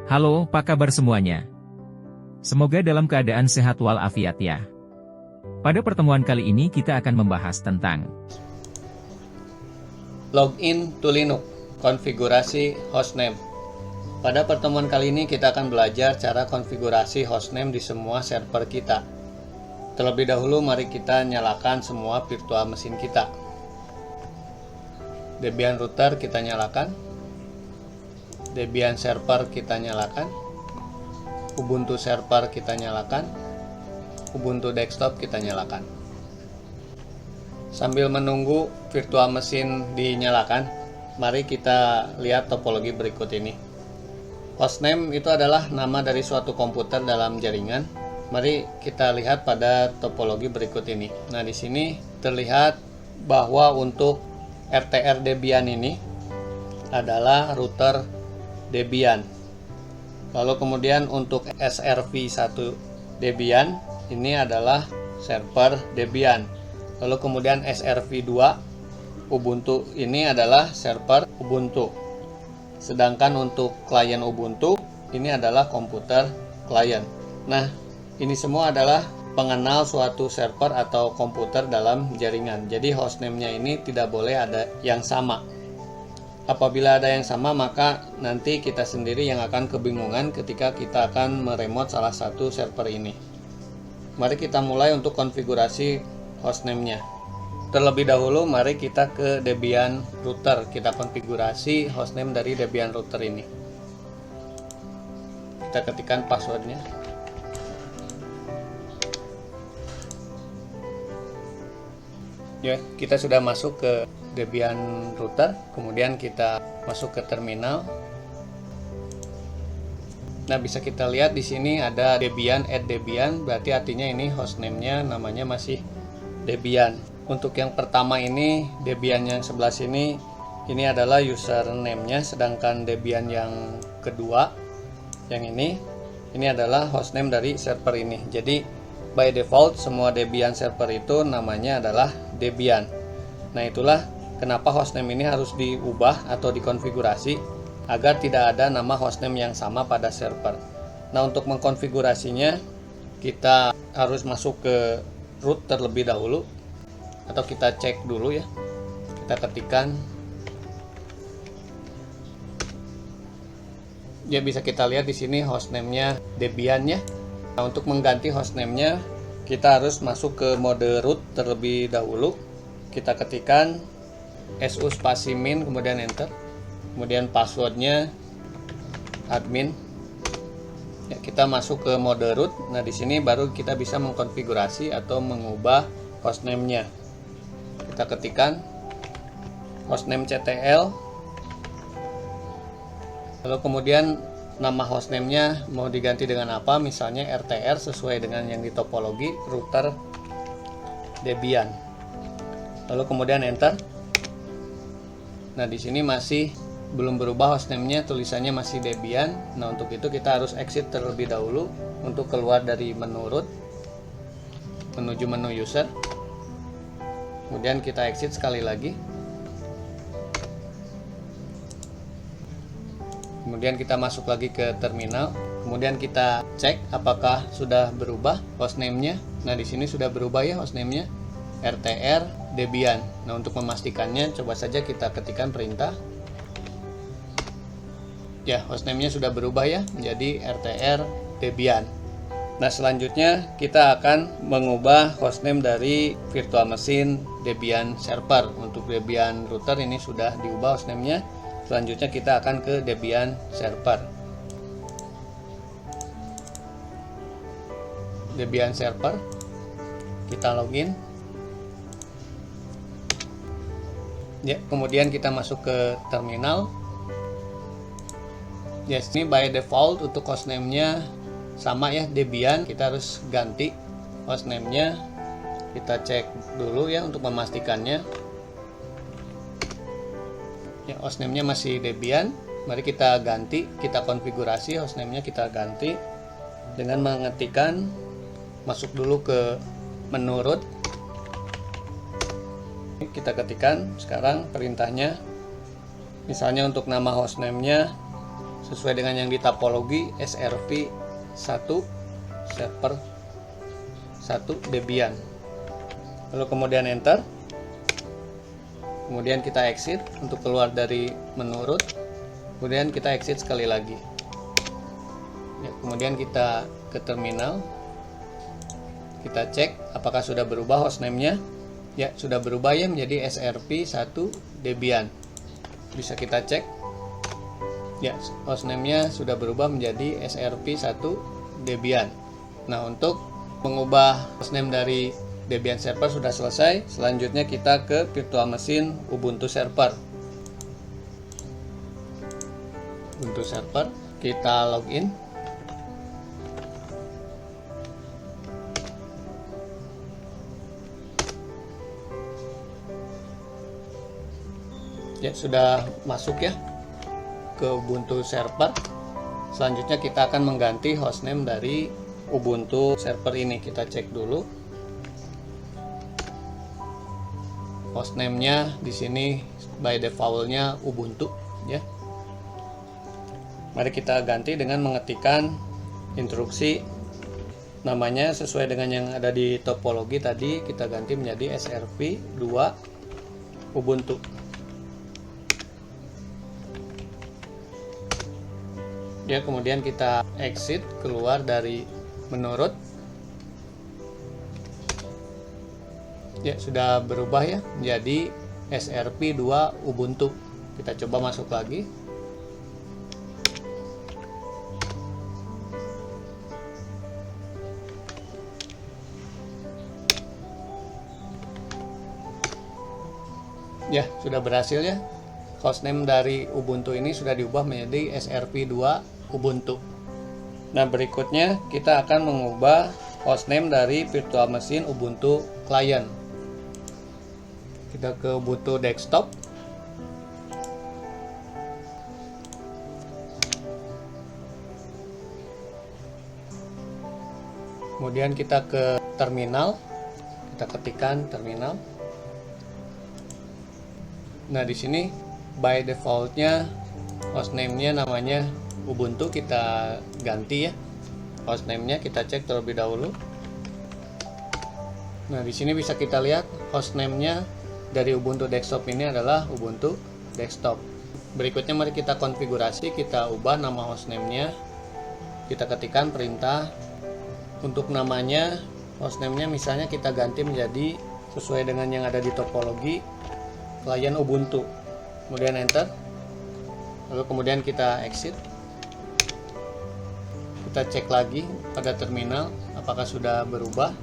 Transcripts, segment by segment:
Halo, apa kabar semuanya? Semoga dalam keadaan sehat walafiat ya. Pada pertemuan kali ini kita akan membahas tentang Login to Linux, konfigurasi hostname. Pada pertemuan kali ini kita akan belajar cara konfigurasi hostname di semua server kita. Terlebih dahulu mari kita nyalakan semua virtual mesin kita. Debian router kita nyalakan, Debian server kita nyalakan, Ubuntu server kita nyalakan, Ubuntu desktop kita nyalakan. Sambil menunggu virtual mesin dinyalakan, mari kita lihat topologi berikut ini. Hostname itu adalah nama dari suatu komputer dalam jaringan. Mari kita lihat pada topologi berikut ini. Nah, di sini terlihat bahwa untuk RTR Debian ini adalah router Debian. Lalu kemudian untuk SRV1 Debian ini adalah server Debian. Lalu kemudian SRV2 Ubuntu ini adalah server Ubuntu. Sedangkan untuk klien Ubuntu ini adalah komputer klien. Nah, ini semua adalah pengenal suatu server atau komputer dalam jaringan. Jadi hostname-nya ini tidak boleh ada yang sama. Apabila ada yang sama, maka nanti kita sendiri yang akan kebingungan ketika kita akan meremote salah satu server ini. Mari kita mulai untuk konfigurasi hostname-nya. Terlebih dahulu mari kita ke Debian router. Kita konfigurasi hostname dari Debian router ini. Kita ketikkan passwordnya. Ya, kita sudah masuk ke Debian router, kemudian kita masuk ke terminal. Nah, bisa kita lihat di sini ada Debian add Debian, berarti artinya ini hostname-nya namanya masih Debian. Untuk yang pertama ini, Debian yang sebelah sini, ini adalah username-nya, sedangkan Debian yang kedua, yang ini adalah hostname dari server ini. Jadi, by default semua Debian server itu namanya adalah Debian. Nah, itulah kenapa hostname ini harus diubah atau dikonfigurasi agar tidak ada nama hostname yang sama pada server. Nah, untuk mengkonfigurasinya kita harus masuk ke root terlebih dahulu, atau kita cek dulu ya. Kita ketikkan, ya bisa kita lihat di sini hostname-nya Debian ya. Nah, untuk mengganti hostname-nya kita harus masuk ke mode root terlebih dahulu. Kita ketikkan su spasi min kemudian enter, kemudian passwordnya admin. Ya, kita masuk ke mode root. Nah, di sini baru kita bisa mengkonfigurasi atau mengubah hostname-nya. Kita ketikkan hostname ctl, lalu kemudian nama hostname-nya mau diganti dengan apa, misalnya RTR sesuai dengan yang di topologi router Debian. Lalu kemudian enter. Nah, di sini masih belum berubah hostname-nya, tulisannya masih Debian. Nah, untuk itu kita harus exit terlebih dahulu untuk keluar dari menu root menuju menu user. Kemudian kita exit sekali lagi. Kemudian kita masuk lagi ke terminal. Kemudian kita cek apakah sudah berubah hostname-nya. Nah, di sini sudah berubah ya hostname-nya, RTR Debian. Nah, untuk memastikannya coba saja kita ketikkan perintah. Ya, hostname-nya sudah berubah ya menjadi RTR Debian. Nah, selanjutnya kita akan mengubah hostname dari virtual mesin Debian server. Untuk Debian router ini sudah diubah hostname-nya. Selanjutnya kita akan ke Debian server. Debian server. Kita login. Ya, kemudian kita masuk ke terminal. Ya, ini by default untuk hostname-nya sama ya, Debian. Kita harus ganti hostname-nya. Kita cek dulu ya untuk memastikannya. Ya, hostname-nya masih Debian. Mari kita ganti, kita konfigurasi hostname-nya, kita ganti dengan mengetikkan, masuk dulu ke menu root. Kita ketikkan sekarang perintahnya. Misalnya untuk nama hostname-nya sesuai dengan yang di topologi SRP 1 server 1 Debian. Lalu kemudian enter. Kemudian kita exit untuk keluar dari menu root. Kemudian kita exit sekali lagi. Ya, kemudian kita ke terminal. Kita cek apakah sudah berubah hostname-nya. Ya, sudah berubah ya menjadi SRP 1 Debian. Bisa kita cek. Ya, hostname-nya sudah berubah menjadi SRP 1 Debian. Nah, untuk mengubah hostname dari Debian server sudah selesai. Selanjutnya kita ke virtual machine Ubuntu server. Ubuntu server, kita login. Ya, sudah masuk ya ke Ubuntu server. Selanjutnya kita akan mengganti hostname dari Ubuntu server ini. Kita cek dulu. Hostname-nya di sini by default-nya Ubuntu ya. Mari kita ganti dengan mengetikkan instruksi namanya sesuai dengan yang ada di topologi tadi. Kita ganti menjadi SRP 2 Ubuntu. Ya, kemudian kita exit keluar dari menu root. Ya, sudah berubah ya menjadi SRP 2 Ubuntu. Kita coba masuk lagi. Ya, sudah berhasil ya. Hostname dari Ubuntu ini sudah diubah menjadi SRP 2 Ubuntu. Nah, berikutnya kita akan mengubah hostname dari virtual machine Ubuntu client. Kita ke Ubuntu desktop. Kemudian kita ke terminal. Kita ketikkan terminal. Nah, di sini by default-nya hostname-nya namanya Ubuntu, kita ganti ya. Hostname-nya kita cek terlebih dahulu. Nah, di sini bisa kita lihat hostname-nya dari Ubuntu desktop ini adalah Ubuntu desktop. Berikutnya mari kita konfigurasi, kita ubah nama hostname-nya. Kita ketikkan perintah untuk namanya, hostname-nya misalnya kita ganti menjadi sesuai dengan yang ada di topologi klien Ubuntu. Kemudian enter. Lalu kemudian kita exit. Kita cek lagi pada terminal apakah sudah berubah.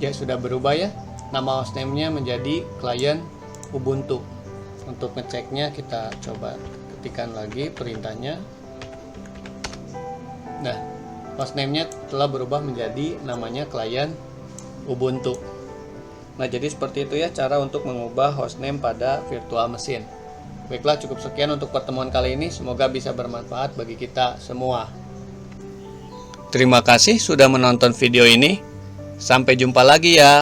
Ya, sudah berubah ya. Nama hostname-nya menjadi klien Ubuntu. Untuk ngeceknya kita coba ketikkan lagi perintahnya. Nah, hostname-nya telah berubah menjadi namanya klien Ubuntu. Nah, jadi seperti itu ya cara untuk mengubah hostname pada virtual machine. Baiklah, cukup sekian untuk pertemuan kali ini. Semoga bisa bermanfaat bagi kita semua. Terima kasih sudah menonton video ini. Sampai jumpa lagi ya.